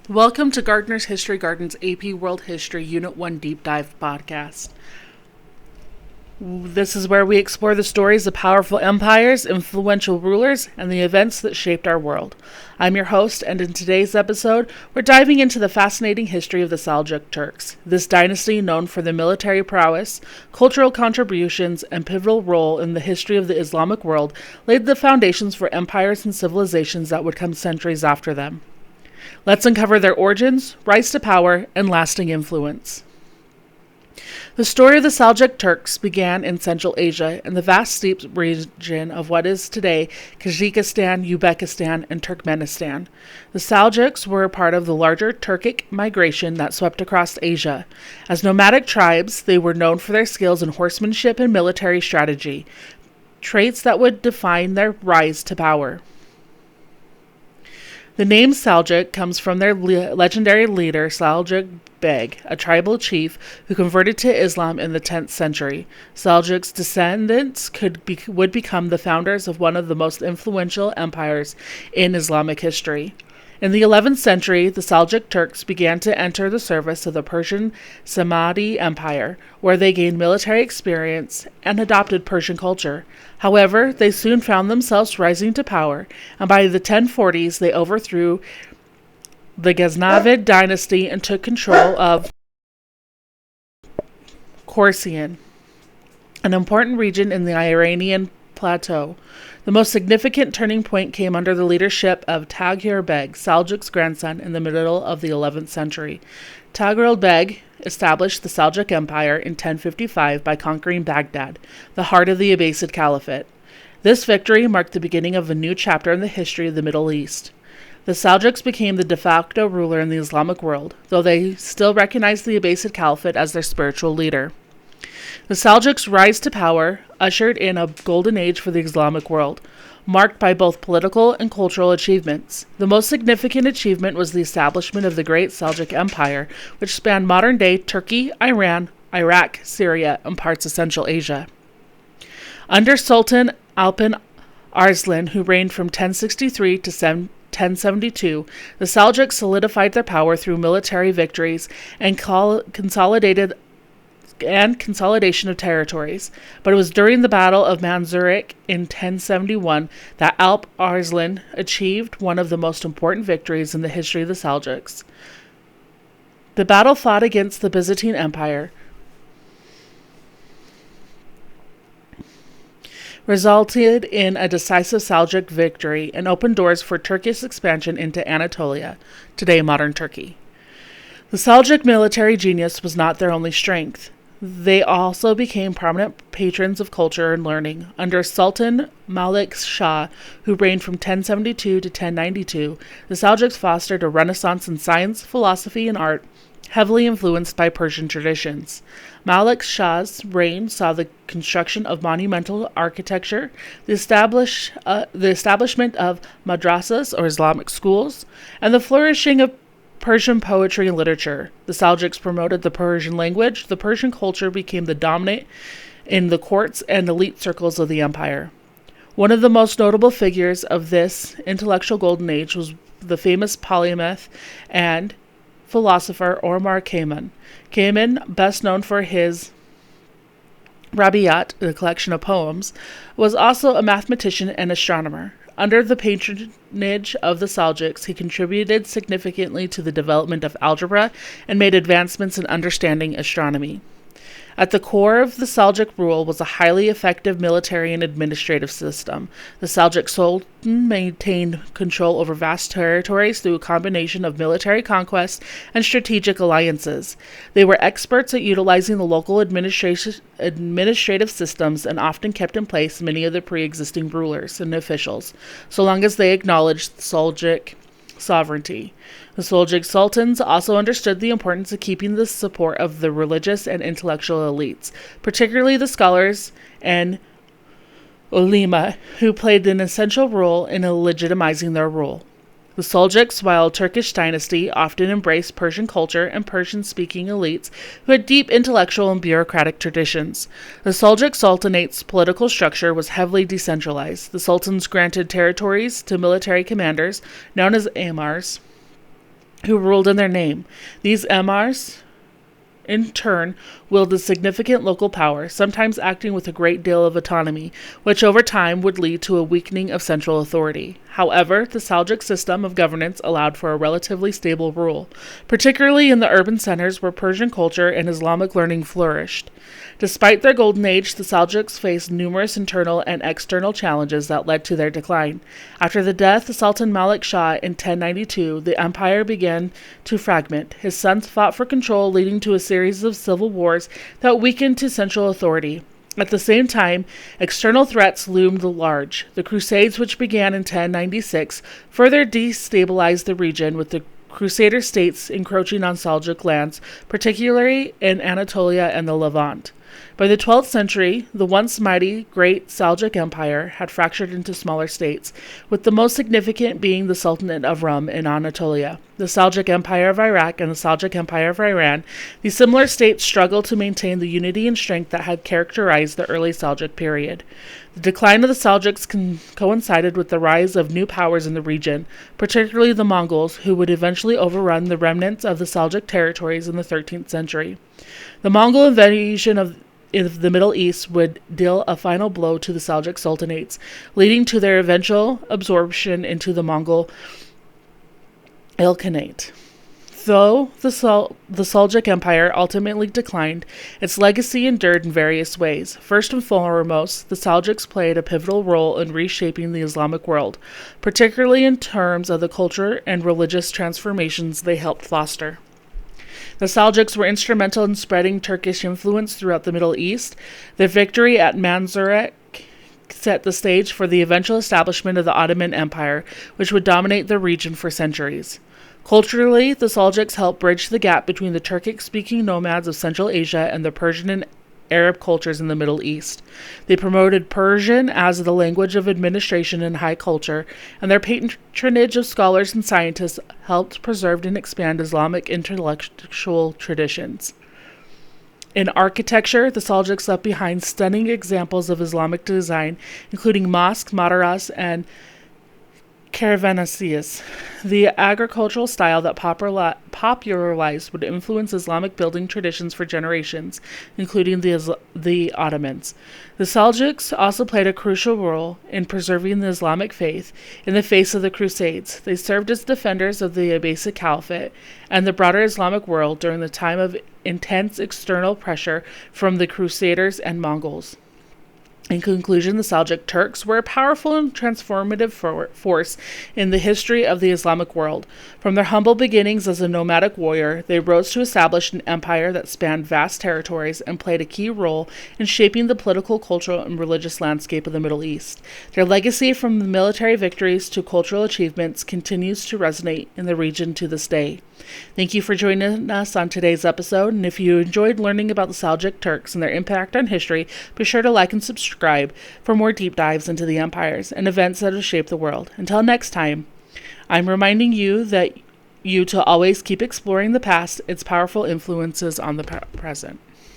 Welcome to Gardner's History Garden's AP World History Unit 1 Deep Dive podcast. This is where we explore the stories of powerful empires, influential rulers, and the events that shaped our world. I'm your host, and in today's episode, we're diving into the fascinating history of the Seljuk Turks. This dynasty, known for their military prowess, cultural contributions, and pivotal role in the history of the Islamic world, laid the foundations for empires and civilizations that would come centuries after them. Let's uncover their origins, rise to power, and lasting influence. The story of the Seljuk Turks began in Central Asia in the vast steppe region of what is today Kyrgyzstan, Uzbekistan, and Turkmenistan. The Seljuks were a part of the larger Turkic migration that swept across Asia. As nomadic tribes, they were known for their skills in horsemanship and military strategy, traits that would define their rise to power. The name Seljuk comes from their legendary leader Seljuk Beg, a tribal chief who converted to Islam in the 10th century. Seljuk's descendants would become the founders of one of the most influential empires in Islamic history. In the 11th century, the Seljuk Turks began to enter the service of the Persian Samanid Empire, where they gained military experience and adopted Persian culture. However, they soon found themselves rising to power, and by the 1040s they overthrew the Ghaznavid dynasty and took control of Khorasan, an important region in the Iranian plateau. The most significant turning point came under the leadership of Taghir Beg, Seljuk's grandson, in the middle of the 11th century. Taghir Beg established the Seljuk Empire in 1055 by conquering Baghdad, the heart of the Abbasid Caliphate. This victory marked the beginning of a new chapter in the history of the Middle East. The Seljuks became the de facto ruler in the Islamic world, though they still recognized the Abbasid Caliphate as their spiritual leader. The Seljuks' rise to power ushered in a golden age for the Islamic world, marked by both political and cultural achievements. The most significant achievement was the establishment of the Great Seljuk Empire, which spanned modern-day Turkey, Iran, Iraq, Syria, and parts of Central Asia. Under Sultan Alpin Arslan, who reigned from 1063 to 1072, the Seljuks solidified their power through military victories and consolidation of territories. But it was during the Battle of Manzurek in 1071 that Alp Arslan achieved one of the most important victories in the history of the Seljuks. The battle fought against the Byzantine Empire resulted in a decisive Seljuk victory and opened doors for Turkish expansion into Anatolia, today modern Turkey. The Seljuk military genius was not their only strength. They also became prominent patrons of culture and learning. Under Sultan Malik Shah, who reigned from 1072 to 1092, the Seljuks fostered a renaissance in science, philosophy, and art, heavily influenced by Persian traditions. Malik Shah's reign saw the construction of monumental architecture, the establishment of madrasas or Islamic schools, and the flourishing of Persian poetry and literature. The Seljuks promoted the Persian language. The Persian culture became the dominant in the courts and elite circles of the empire. One of the most notable figures of this intellectual golden age was the famous polymath and philosopher Omar Khayyam. Khayyam, best known for his Rabiat, the collection of poems, was also a mathematician and astronomer. Under the patronage of the Seljuks, he contributed significantly to the development of algebra and made advancements in understanding astronomy. At the core of the Seljuk rule was a highly effective military and administrative system. The Seljuk Sultan maintained control over vast territories through a combination of military conquest and strategic alliances. They were experts at utilizing the local administrative systems and often kept in place many of the pre-existing rulers and officials, so long as they acknowledged Seljuk sovereignty. The Seljuk sultans also understood the importance of keeping the support of the religious and intellectual elites, particularly the scholars and ulema, who played an essential role in legitimizing their rule. The Seljuks, while a Turkish dynasty, often embraced Persian culture and Persian-speaking elites who had deep intellectual and bureaucratic traditions. The Seljuk Sultanate's political structure was heavily decentralized. The sultans granted territories to military commanders, known as emirs, who ruled in their name. These emirs, in turn, wielded significant local power, sometimes acting with a great deal of autonomy, which over time would lead to a weakening of central authority. However, the Seljuk system of governance allowed for a relatively stable rule, particularly in the urban centers where Persian culture and Islamic learning flourished. Despite their golden age, the Seljuks faced numerous internal and external challenges that led to their decline. After the death of Sultan Malik Shah in 1092, the empire began to fragment. His sons fought for control, leading to a series of civil wars that weakened to central authority. At the same time, external threats loomed large. The Crusades, which began in 1096, further destabilized the region, with the Crusader states encroaching on Seljuk lands, particularly in Anatolia and the Levant. By the 12th century, the once mighty Great Seljuk Empire had fractured into smaller states, with the most significant being the Sultanate of Rum in Anatolia, the Seljuk Empire of Iraq, and the Seljuk Empire of Iran. These similar states struggled to maintain the unity and strength that had characterized the early Seljuk period. The decline of the Seljuks coincided with the rise of new powers in the region, particularly the Mongols, who would eventually overrun the remnants of the Seljuk territories in the 13th century. The Mongol invasion of the Middle East would deal a final blow to the Seljuk sultanates, leading to their eventual absorption into the Mongol Ilkhanate. Though the Seljuk Empire ultimately declined, its legacy endured in various ways. First and foremost, the Seljuks played a pivotal role in reshaping the Islamic world, particularly in terms of the culture and religious transformations they helped foster. The Seljuks were instrumental in spreading Turkish influence throughout the Middle East. Their victory at Manzurek set the stage for the eventual establishment of the Ottoman Empire, which would dominate the region for centuries. Culturally, the Seljuks helped bridge the gap between the Turkic-speaking nomads of Central Asia and the Persian and Arab cultures in the Middle East. They promoted Persian as the language of administration and high culture, and their patronage of scholars and scientists helped preserve and expand Islamic intellectual traditions. In architecture, the Seljuks left behind stunning examples of Islamic design, including mosques, madaras, and Caravanserais. The agricultural style that popularized would influence Islamic building traditions for generations, including the Ottomans. The Seljuks also played a crucial role in preserving the Islamic faith in the face of the Crusades. They served as defenders of the Abbasid Caliphate and the broader Islamic world during the time of intense external pressure from the Crusaders and Mongols. In conclusion, the Seljuk Turks were a powerful and transformative force in the history of the Islamic world. From their humble beginnings as a nomadic warrior, they rose to establish an empire that spanned vast territories and played a key role in shaping the political, cultural, and religious landscape of the Middle East. Their legacy, from the military victories to cultural achievements, continues to resonate in the region to this day. Thank you for joining us on today's episode, and if you enjoyed learning about the Seljuk Turks and their impact on history, be sure to like and subscribe for more deep dives into the empires and events that have shaped the world. Until next time, I'm reminding you to always keep exploring the past, its powerful influences on the present.